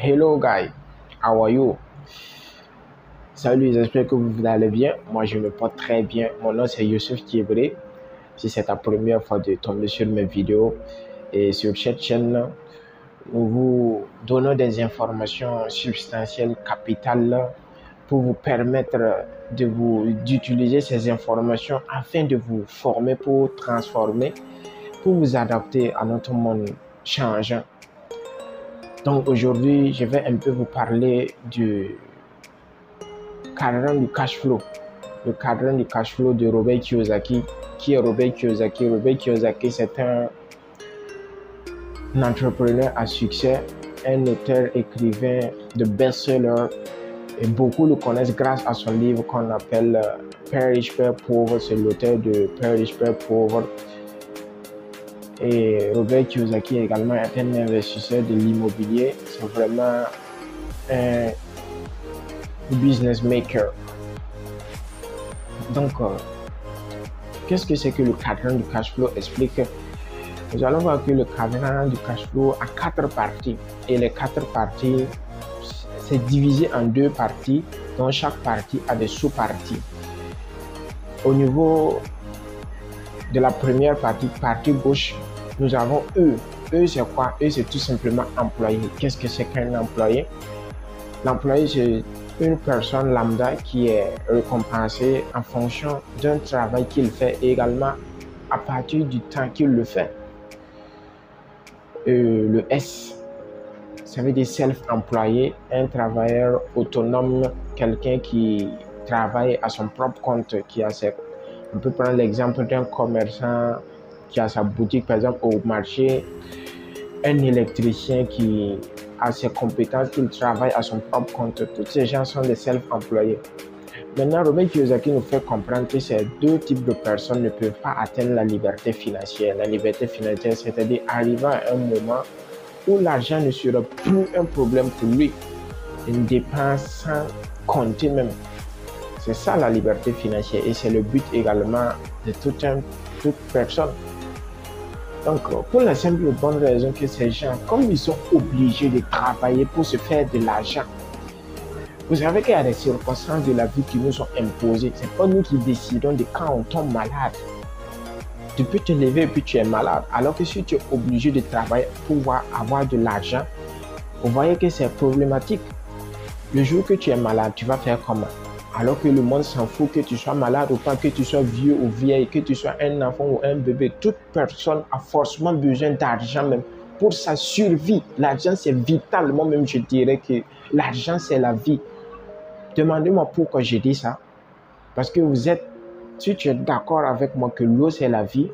Hello guy, how are you? Salut, j'espère que vous allez bien. Moi, je me porte très bien. Mon nom, c'est Youssef Kiebré. Si c'est ta première fois de tomber sur mes vidéos et sur cette chaîne, nous vous donnons des informations substantielles, capitales, pour vous permettre d'utiliser ces informations afin de vous former pour transformer, pour vous adapter à notre monde changeant. Donc aujourd'hui, je vais un peu vous parler du cadran du cash flow. Le cadran du cash flow de Robert Kiyosaki. Qui est Robert Kiyosaki? Robert Kiyosaki, c'est un entrepreneur à succès, un auteur, écrivain de best-seller. Et beaucoup le connaissent grâce à son livre qu'on appelle Père riche, Père pauvre. C'est l'auteur de Père riche, Père pauvre. Et Robert Kiyosaki également est un investisseur de l'immobilier. C'est vraiment un business maker. Donc, qu'est-ce que c'est que le cadran du cash flow explique? Nous allons voir que le cadran du cash flow a 4 parties. Et les 4 parties, c'est divisé en 2 parties, dont chaque partie a des sous-parties. Au niveau de la première partie, partie gauche, nous avons E. E, c'est quoi? E, c'est tout simplement employé. Qu'est-ce que c'est qu'un employé? L'employé, c'est une personne lambda qui est récompensée en fonction d'un travail qu'il fait et également à partir du temps qu'il le fait. Le S, ça veut dire self-employé, un travailleur autonome, quelqu'un qui travaille à son propre compte, on peut prendre l'exemple d'un commerçant qui a sa boutique par exemple au marché, un électricien qui a ses compétences, qu'il travaille à son propre compte. Tous ces gens sont des self-employés. Maintenant, Robert Kiyosaki nous fait comprendre que ces 2 types de personnes ne peuvent pas atteindre la liberté financière. La liberté financière, c'est-à-dire arriver à un moment où l'argent ne sera plus un problème pour lui. Une dépense sans compter même. C'est ça la liberté financière et c'est le but également de toute personne. Donc, pour la simple et bonne raison que ces gens, comme ils sont obligés de travailler pour se faire de l'argent, vous savez qu'il y a des circonstances de la vie qui nous sont imposées. Ce n'est pas nous qui décidons de quand on tombe malade. Tu peux te lever et puis tu es malade. Alors que si tu es obligé de travailler pour avoir de l'argent, vous voyez que c'est problématique. Le jour que tu es malade, tu vas faire comment? Alors que le monde s'en fout que tu sois malade ou pas, que tu sois vieux ou vieille, que tu sois un enfant ou un bébé. Toute personne a forcément besoin d'argent même pour sa survie. L'argent, c'est vital. Moi-même, je dirais que l'argent, c'est la vie. Demandez-moi pourquoi je dis ça. Parce que si tu es d'accord avec moi que l'eau, c'est la vie,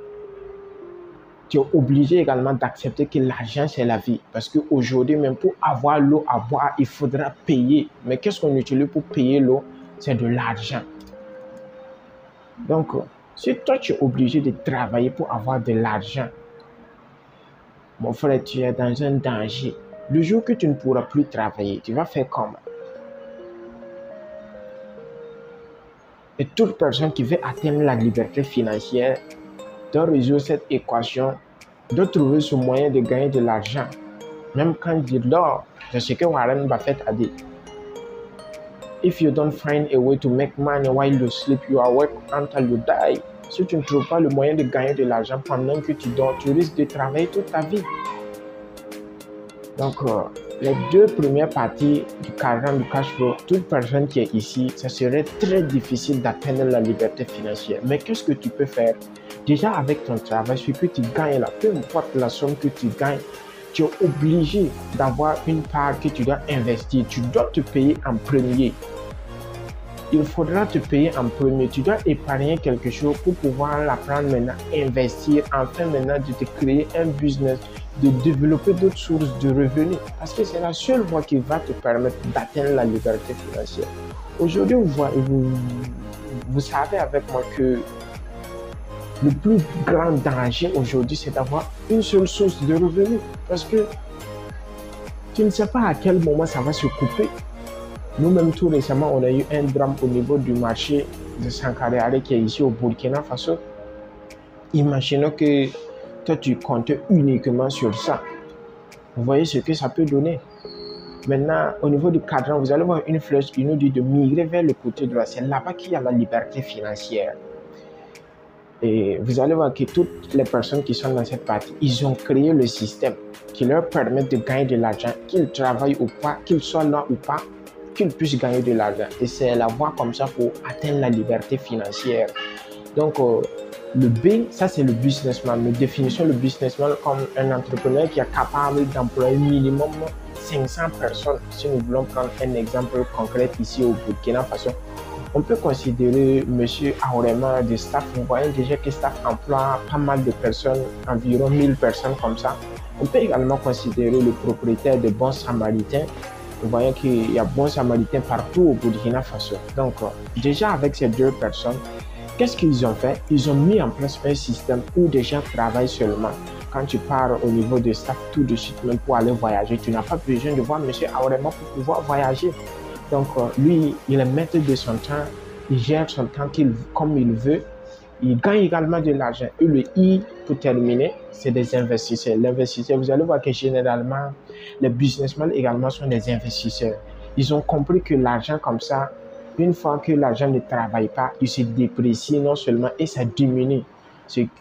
tu es obligé également d'accepter que l'argent, c'est la vie. Parce qu'aujourd'hui, même pour avoir l'eau à boire, il faudra payer. Mais qu'est-ce qu'on utilise pour payer l'eau? C'est de l'argent. Donc, si toi, tu es obligé de travailler pour avoir de l'argent, mon frère, tu es dans un danger. Le jour que tu ne pourras plus travailler, tu vas faire comment? Et toute personne qui veut atteindre la liberté financière doit résoudre cette équation, doit trouver ce moyen de gagner de l'argent. Même quand il dort, c'est ce que Warren Buffett a dit. If you don't find a way to make money while you sleep, you are work until you die. Si tu ne trouves pas le moyen de gagner de l'argent pendant que tu dors, tu risques de travailler toute ta vie. Donc, les 2 premières parties du cadran du cash flow, toute personne qui est ici, ça serait très difficile d'atteindre la liberté financière. Mais qu'est-ce que tu peux faire? Déjà avec ton travail, ce que tu gagnes là, peu importe la somme que tu gagnes, tu es obligé d'avoir une part que tu dois investir. Tu dois te payer en premier. Il faudra te payer en premier. Tu dois épargner quelque chose pour pouvoir la prendre maintenant, investir, enfin maintenant de te créer un business, de développer d'autres sources de revenus. Parce que c'est la seule voie qui va te permettre d'atteindre la liberté financière. Aujourd'hui, vous savez avec moi que le plus grand danger aujourd'hui, c'est d'avoir une seule source de revenus. Parce que tu ne sais pas à quel moment ça va se couper. Nous-mêmes, tout récemment, on a eu un drame au niveau du marché de Sankaré qui est ici au Burkina Faso. Imaginons que toi, tu comptes uniquement sur ça. Vous voyez ce que ça peut donner. Maintenant, au niveau du cadran, vous allez voir une flèche qui nous dit de migrer vers le côté droit. C'est là-bas qu'il y a la liberté financière. Et vous allez voir que toutes les personnes qui sont dans cette partie, ils ont créé le système qui leur permet de gagner de l'argent, qu'ils travaillent ou pas, qu'ils soient là ou pas, qu'ils puissent gagner de l'argent. Et c'est la voie comme ça pour atteindre la liberté financière. Donc, le B, ça c'est le businessman. Nous définissons le businessman comme un entrepreneur qui est capable d'employer minimum 500 personnes. Si nous voulons prendre un exemple concret ici au Burkina Faso, on peut considérer M. Aurema de Staff. Vous voyez déjà que Staff emploie pas mal de personnes, environ 1000 personnes comme ça. On peut également considérer le propriétaire de Bon Samaritain. Vous voyez qu'il y a Bon Samaritain partout au Burkina Faso. Donc, déjà avec ces deux personnes, qu'est-ce qu'ils ont fait? Ils ont mis en place un système où des gens travaillent seulement. Quand tu pars au niveau de Staff, tout de suite, même pour aller voyager, tu n'as pas besoin de voir M. Aurema pour pouvoir voyager. Donc, lui, il est maître de son temps, il gère son temps comme il veut, il gagne également de l'argent. Et le I, pour terminer, c'est des investisseurs. L'investisseur, vous allez voir que généralement, les businessmen également sont des investisseurs. Ils ont compris que l'argent comme ça, une fois que l'argent ne travaille pas, il se déprécie non seulement et ça diminue.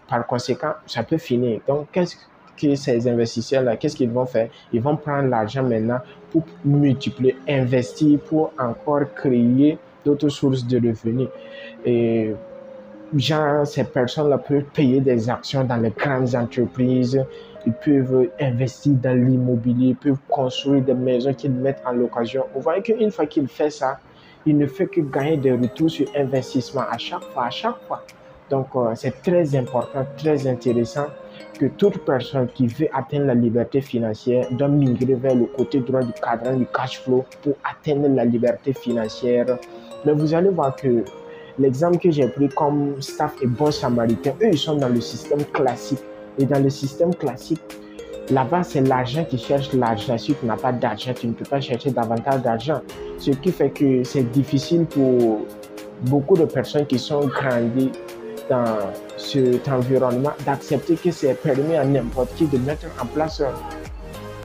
Par conséquent, ça peut finir. Donc, qu'est-ce que ces investisseurs-là, qu'est-ce qu'ils vont faire? Ils vont prendre l'argent maintenant pour multiplier, investir pour encore créer d'autres sources de revenus. Et genre, ces personnes-là peuvent payer des actions dans les grandes entreprises, ils peuvent investir dans l'immobilier, ils peuvent construire des maisons qu'ils mettent en location. Vous voyez qu'une fois qu'il fait ça, il ne fait que gagner des retours sur investissement à chaque fois. Donc, c'est très important, très intéressant que toute personne qui veut atteindre la liberté financière doit migrer vers le côté droit du cadran du cash flow pour atteindre la liberté financière. Mais vous allez voir que l'exemple que j'ai pris comme Staff et Bon Samaritain, eux, ils sont dans le système classique. Et dans le système classique, là-bas, c'est l'argent qui cherche l'argent. Si tu n'as pas d'argent, tu ne peux pas chercher davantage d'argent. Ce qui fait que c'est difficile pour beaucoup de personnes qui sont grandies dans cet environnement d'accepter que c'est permis à n'importe qui de mettre en place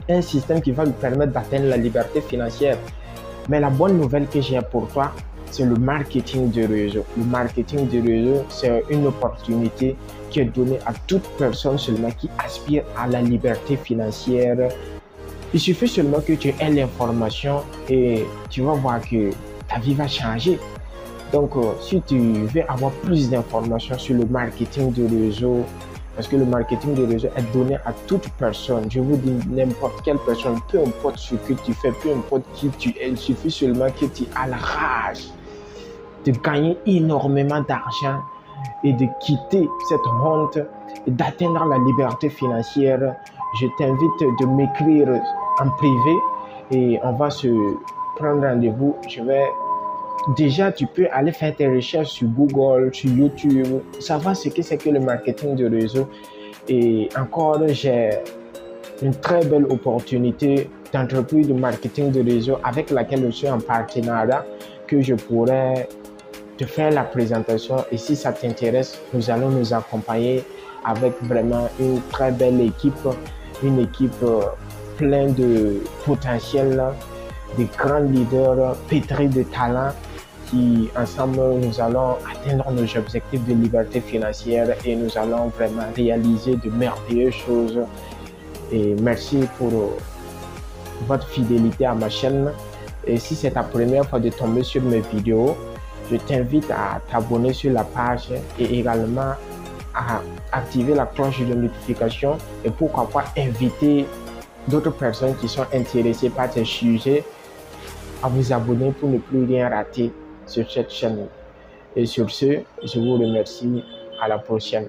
un système qui va lui permettre d'atteindre la liberté financière. Mais la bonne nouvelle que j'ai pour toi, c'est le marketing de réseau. Le marketing de réseau, c'est une opportunité qui est donnée à toute personne seulement qui aspire à la liberté financière. Il suffit seulement que tu aies l'information et tu vas voir que ta vie va changer. Donc, si tu veux avoir plus d'informations sur le marketing de réseau, parce que le marketing de réseau est donné à toute personne, je vous dis n'importe quelle personne, peu importe ce que tu fais, peu importe qui tu es, il suffit seulement que tu as la rage de gagner énormément d'argent et de quitter cette honte et d'atteindre la liberté financière. Je t'invite de m'écrire en privé et on va se prendre rendez-vous. Déjà, tu peux aller faire tes recherches sur Google, sur YouTube, savoir ce que c'est que le marketing de réseau. Et encore, j'ai une très belle opportunité d'entreprise de marketing de réseau avec laquelle je suis en partenariat, que je pourrais te faire la présentation. Et si ça t'intéresse, nous allons nous accompagner avec vraiment une très belle équipe, une équipe pleine de potentiel, des grands leaders pétris de talent. Qui ensemble nous allons atteindre nos objectifs de liberté financière et nous allons vraiment réaliser de merveilleuses choses. Et merci pour votre fidélité à ma chaîne. Et si c'est ta première fois de tomber sur mes vidéos, je t'invite à t'abonner sur la page et également à activer la cloche de notification et pourquoi pas inviter d'autres personnes qui sont intéressées par ces sujets à vous abonner pour ne plus rien rater sur cette chaîne. Et sur ce, je vous remercie. À la prochaine.